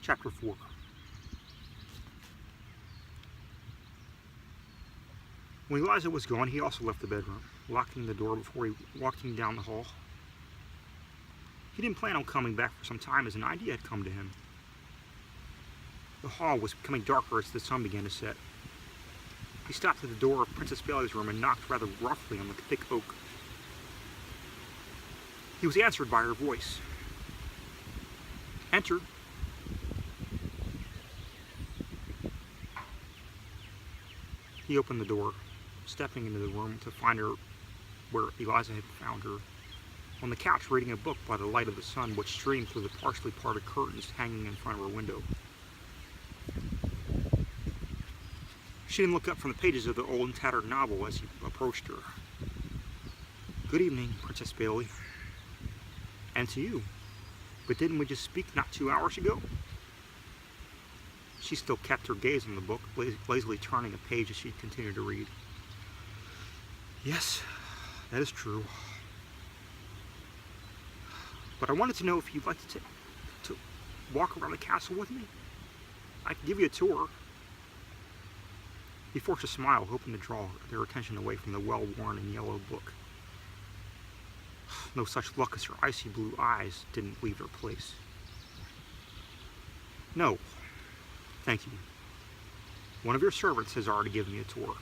Chapter 4. When Eliza was gone, he also left the bedroom, locking the door before he walked down the hall. He didn't plan on coming back for some time as an idea had come to him. The hall was becoming darker as the sun began to set. He stopped at the door of Princess Bailey's room and knocked rather roughly on the thick oak. He was answered by her voice. "Enter." He opened the door, stepping into the room to find her where Eliza had found her, on the couch reading a book by the light of the sun which streamed through the partially parted curtains hanging in front of her window. She didn't look up from the pages of the old and tattered novel as he approached her. "Good evening, Princess Bailey." "And to you. But didn't we just speak not 2 hours ago?" She still kept her gaze on the book, lazily turning a page as she continued to read. "Yes, that is true. But I wanted to know if you'd like to walk around the castle with me. I can give you a tour." He forced a smile, hoping to draw their attention away from the well-worn and yellow book. No such luck as her icy blue eyes didn't leave their place. "No, thank you. One of your servants has already given me a tour.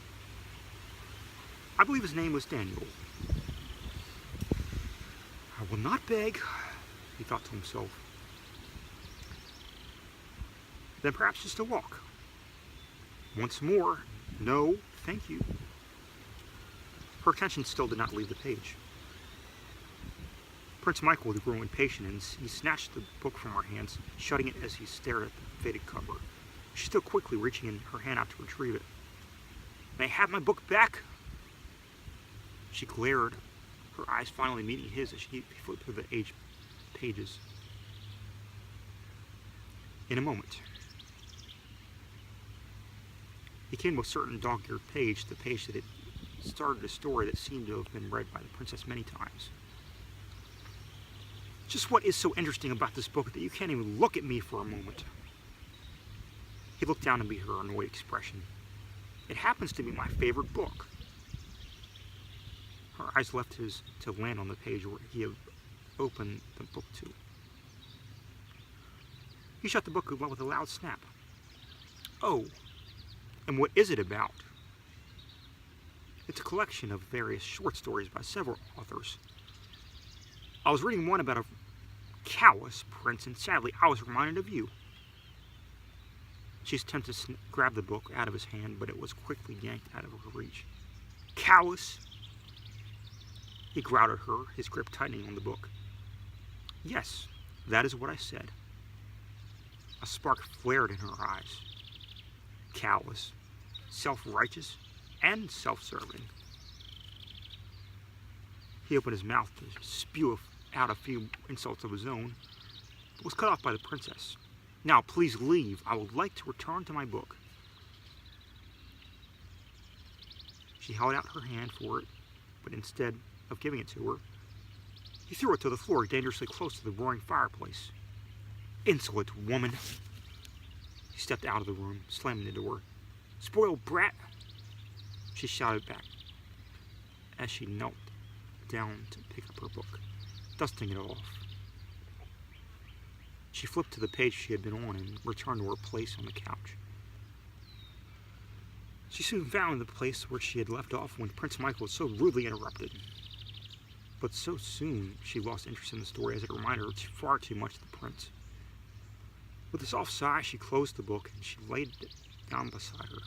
I believe his name was Daniel. I will not beg," he thought to himself. "Then perhaps just a walk. Once more, no, thank you." Her attention still did not leave the page. Prince Michael grew impatient and he snatched the book from her hands, shutting it as he stared at the faded cover. She still quickly reaching her hand out to retrieve it. "May I have my book back?" She glared, her eyes finally meeting his as he flipped through the pages. "In a moment." He came to a certain dog-eared page, the page that had started a story that seemed to have been read by the princess many times. "Just what is so interesting about this book that you can't even look at me for a moment?" He looked down to meet her annoyed expression. "It happens to be my favorite book." Her eyes left his to land on the page where he had opened the book to. He shut the book with a loud snap. "Oh, and what is it about?" "It's a collection of various short stories by several authors. I was reading one about a callous prince, and sadly I was reminded of you." She attempted to grab the book out of his hand, but it was quickly yanked out of her reach. "Callous?" He growled at her, his grip tightening on the book. "Yes, that is what I said." A spark flared in her eyes. Callous, self-righteous, and self-serving. He opened his mouth to spew out a few insults of his own, but was cut off by the princess. "Now, please leave. I would like to return to my book." She held out her hand for it, but instead of giving it to her, he threw it to the floor, dangerously close to the roaring fireplace. "Insolent woman!" He stepped out of the room, slamming the door. "Spoiled brat!" she shouted back as she knelt down to pick up her book, dusting it off. She flipped to the page she had been on and returned to her place on the couch. She soon found the place where she had left off when Prince Michael was so rudely interrupted. But so soon she lost interest in the story as it reminded her far too much of the prince. With a soft sigh, she closed the book and she laid it down beside her.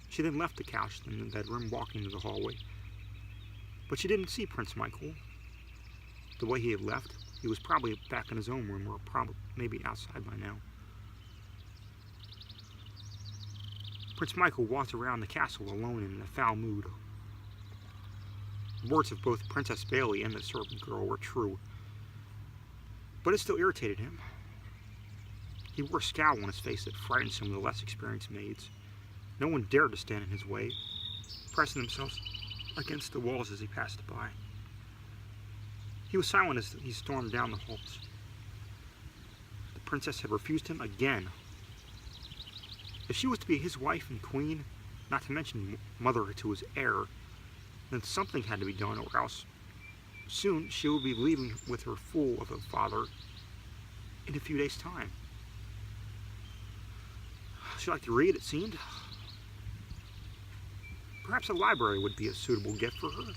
She then left the couch in the bedroom, walking to the hallway. But she didn't see Prince Michael. The way he had left, he was probably back in his own room or maybe outside by now. Prince Michael walked around the castle alone and in a foul mood. The words of both Princess Bailey and the servant girl were true, but it still irritated him. He wore a scowl on his face that frightened some of the less experienced maids. No one dared to stand in his way, pressing themselves against the walls as he passed by. He was silent as he stormed down the halls. princess had refused him again. If she was to be his wife and queen, not to mention mother to his heir, then something had to be done, or else soon she would be leaving with her fool of a father in a few days' time. She liked to read, it seemed. Perhaps a library would be a suitable gift for her.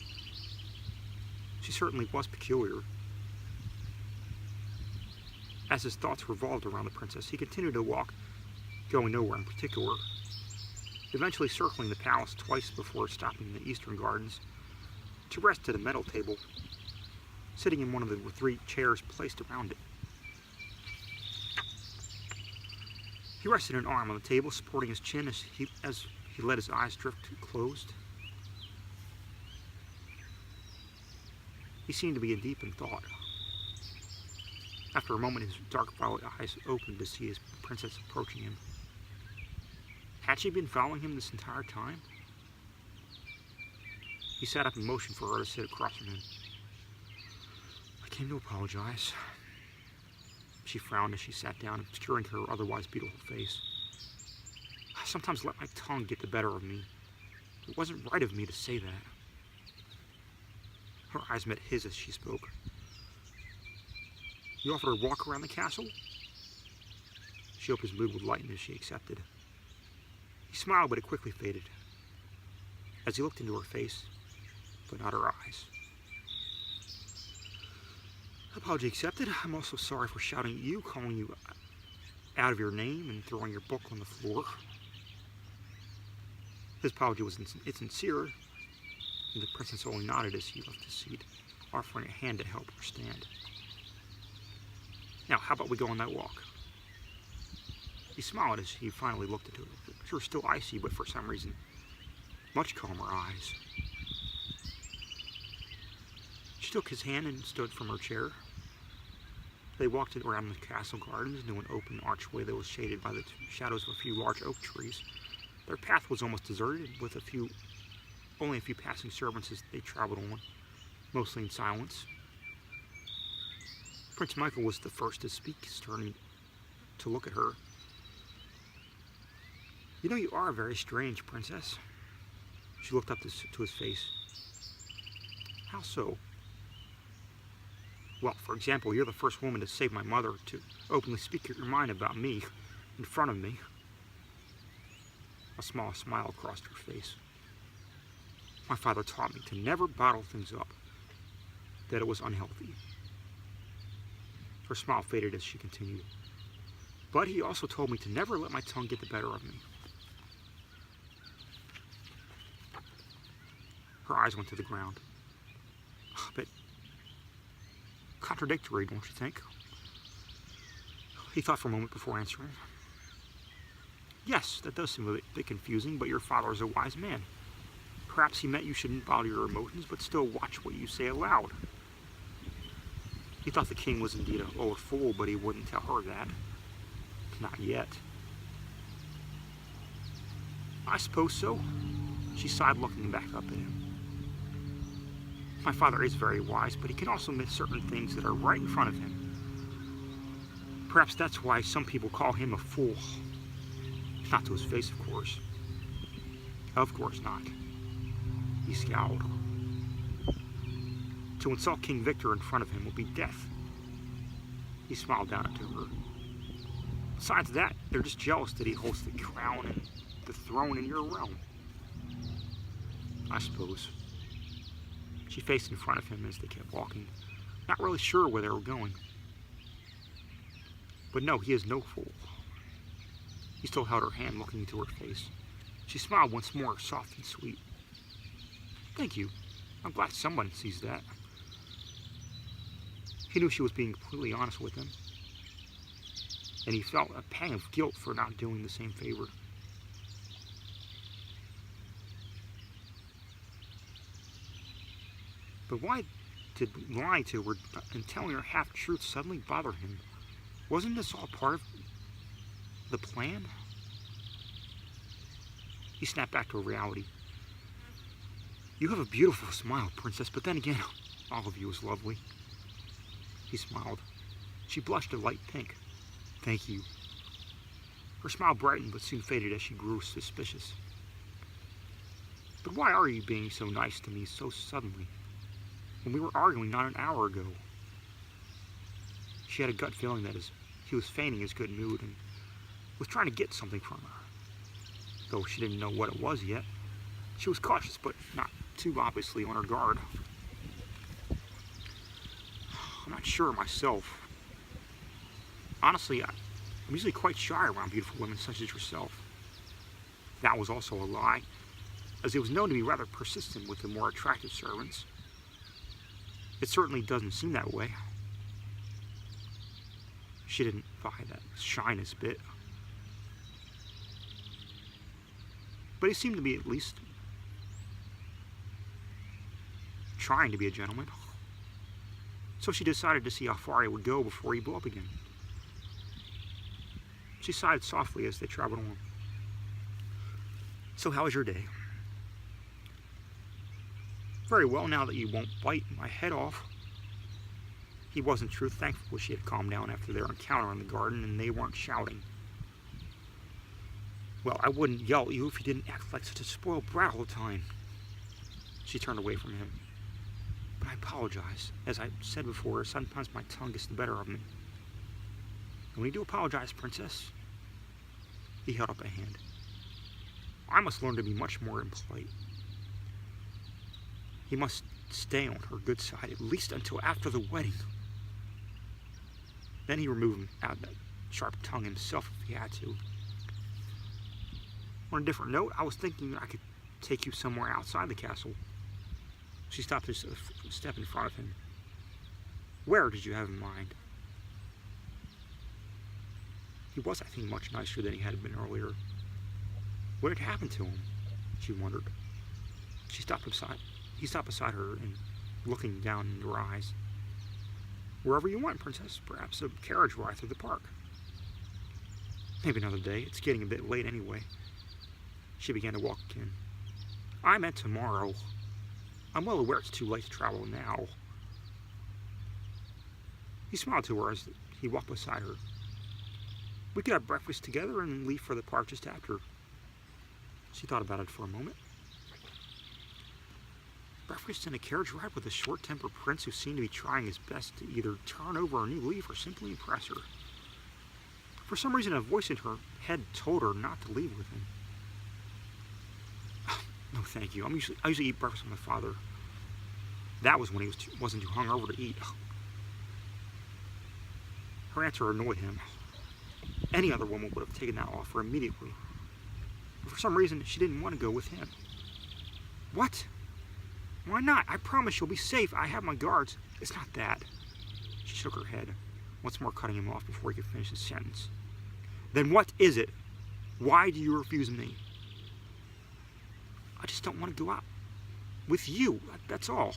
She certainly was peculiar. As his thoughts revolved around the princess, he continued to walk, going nowhere in particular, eventually circling the palace twice before stopping in the eastern gardens to rest at a metal table, sitting in one of the 3 chairs placed around it. He rested an arm on the table, supporting his chin as he let his eyes drift closed. He seemed to be deep in thought. After a moment, his dark violet eyes opened to see his princess approaching him. Had she been following him this entire time? He sat up and motioned for her to sit across from him. "I came to apologize." She frowned as she sat down, obscuring her otherwise beautiful face. "I sometimes let my tongue get the better of me. It wasn't right of me to say that." Her eyes met his as she spoke. "You offered her a walk around the castle?" She hoped his mood would lighten as she accepted. He smiled, but it quickly faded as he looked into her face, but not her eyes. "Apology accepted. I'm also sorry for shouting at you, calling you out of your name, and throwing your book on the floor." His apology was insincere, and the princess only nodded as he left his seat, offering a hand to help her stand. "Now, how about we go on that walk?" He smiled as he finally looked at her. She was still icy, but for some reason, much calmer eyes. She took his hand and stood from her chair. They walked around the castle gardens into an open archway that was shaded by the shadows of a few large oak trees. Their path was almost deserted, with only a few passing servants as they traveled on, mostly in silence. Prince Michael was the first to speak, turning to look at her. "You know, you are very strange, princess." She looked up to his face. "How so?" "Well, for example, you're the first woman to save my mother, to openly speak your mind about me in front of me." A small smile crossed her face. "My father taught me to never bottle things up, that it was unhealthy." Her smile faded as she continued. "But he also told me to never let my tongue get the better of me." Her eyes went to the ground. "But contradictory, don't you think?" He thought for a moment before answering. "Yes, that does seem a bit confusing, but your father is a wise man. Perhaps he meant you shouldn't bottle your emotions, but still watch what you say aloud." He thought the king was indeed an old fool, but he wouldn't tell her that. Not yet. "I suppose so." She sighed, looking back up at him. "My father is very wise, but he can also miss certain things that are right in front of him. Perhaps that's why some people call him a fool. Not to his face, of course." "Of course not." He scowled. "To insult King Victor in front of him will be death." He smiled down at her. "Besides that, they're just jealous that he holds the crown and the throne in your realm." "I suppose." She faced in front of him as they kept walking, not really sure where they were going. "But no, he is no fool." He still held her hand, looking into her face. She smiled once more, soft and sweet. "Thank you. I'm glad someone sees that." He knew she was being completely honest with him, and he felt a pang of guilt for not doing the same favor. But why did lying to her and telling her half-truths suddenly bother him? Wasn't this all part of the plan? He snapped back to reality. "You have a beautiful smile, princess, but then again, all of you is lovely." He smiled. She blushed a light pink. Thank you. Her smile brightened but soon faded as she grew suspicious. But why are you being so nice to me so suddenly, when we were arguing not an hour ago? She had a gut feeling that he was feigning his good mood and was trying to get something from her. Though she didn't know what it was yet, she was cautious but not too obviously on her guard. I'm not sure myself. Honestly, I'm usually quite shy around beautiful women such as yourself. That was also a lie, as he was known to be rather persistent with the more attractive servants. It certainly doesn't seem that way. She didn't buy that shyness bit. But he seemed to be at least trying to be a gentleman. So she decided to see how far he would go before he blew up again. She sighed softly as they traveled on. So how was your day? Very well, now that you won't bite my head off. He was in truth thankful she had calmed down after their encounter in the garden and they weren't shouting. Well, I wouldn't yell at you if you didn't act like such a spoiled brat all the time. She turned away from him. But I apologize. As I said before, sometimes my tongue gets the better of me. And when you do apologize, Princess, he held up a hand. I must learn to be much more impolite. He must stay on her good side, at least until after the wedding. Then he removed out that sharp tongue himself if he had to. On a different note, I was thinking I could take you somewhere outside the castle. She stopped a step in front of him. Where did you have in mind? He was, I think, much nicer than he had been earlier. What had happened to him? She wondered. He stopped beside her and looking down into her eyes. Wherever you want, Princess. Perhaps a carriage ride through the park. Maybe another day. It's getting a bit late anyway. She began to walk again. I meant tomorrow. I'm well aware it's too late to travel now. He smiled to her as he walked beside her. We could have breakfast together and leave for the park just after. She thought about it for a moment. Breakfast and a carriage ride with a short-tempered prince who seemed to be trying his best to either turn over a new leaf or simply impress her. For some reason, a voice in her head told her not to leave with him. No, thank you. I usually eat breakfast with my father. That was when he wasn't too hungover to eat. Her answer annoyed him. Any other woman would have taken that offer immediately. But for some reason, she didn't want to go with him. What? Why not? I promise you'll be safe. I have my guards. It's not that. She shook her head, once more cutting him off before he could finish his sentence. Then what is it? Why do you refuse me? I just don't want to go out with you. That's all.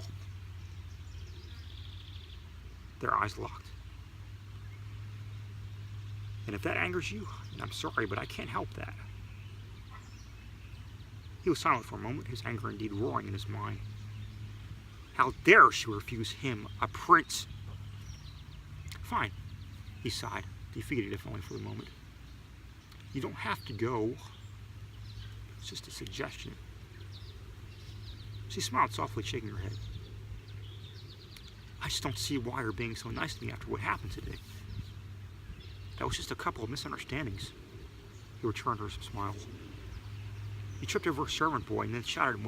Their eyes locked. And if that angers you, then I'm sorry, but I can't help that. He was silent for a moment, his anger indeed roaring in his mind. How dare she refuse him, a prince? Fine, he sighed, defeated if only for the moment. You don't have to go. It's just a suggestion. She smiled softly, shaking her head. I just don't see why you're being so nice to me after what happened today. That was just a couple of misunderstandings. He returned her some smiles. He tripped over a servant boy and then shouted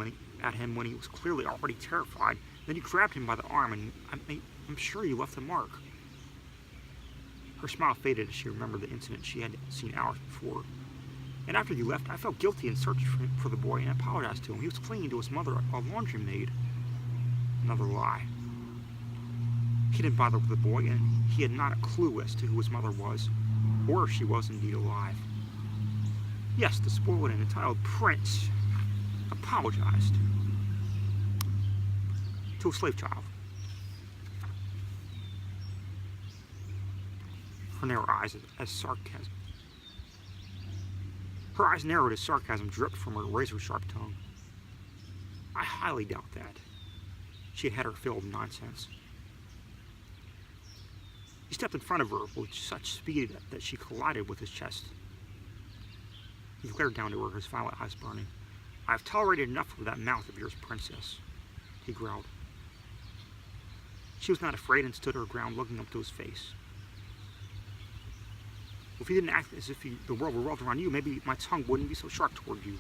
at him when he was clearly already terrified. Then he grabbed him by the arm and I'm sure you left a mark. Her smile faded as she remembered the incident she had seen hours before. And after you left, I felt guilty and searched for the boy and apologized to him. He was clinging to his mother, a laundry maid. Another lie. He didn't bother with the boy, and he had not a clue as to who his mother was, or if she was indeed alive. Yes, the spoiled and entitled prince apologized to a slave child. Her narrow eyes as sarcasm. Her eyes narrowed as sarcasm dripped from her razor-sharp tongue. I highly doubt that. She had her fill of nonsense. He He stepped in front of her with such speed that she collided with his chest. He glared down to her, his violet eyes burning. "I've tolerated enough of that mouth of yours, princess," he growled. She was not afraid and stood her ground, looking up to his face. "Well, if you didn't act as if the world revolved around you, maybe my tongue wouldn't be so sharp toward you,"